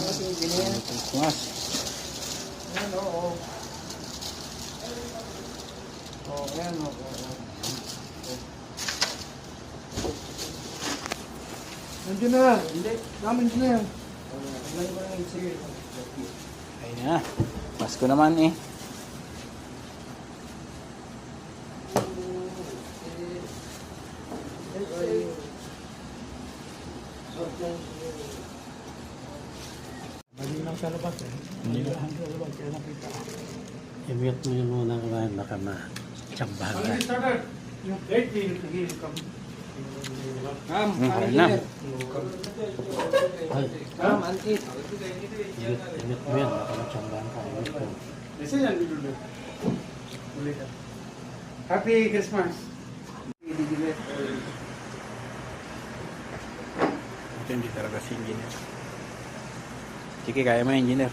Christmas. Ayan, oo. Oo, ayan, oo. Nandiyan na. Hindi. Namin dyan na yan. Sige. Ayun na. Pasko naman eh. Mali lang sa labas eh. Hindi Mali lang sa labas. Kaya nakita. I-mute mo yun muna kaya baka ma-tsambahan ka. Ano starter? Yung 18. Sige, come. Ayun na. Ay, Come, antit. i-mute mo yan, baka ma-tsambahan ka. I-mute mo. Isa yan, Bilulo. Uli ka. Happy Christmas. Ito hindi talaga si engineer. Sige, kaya mo engineer.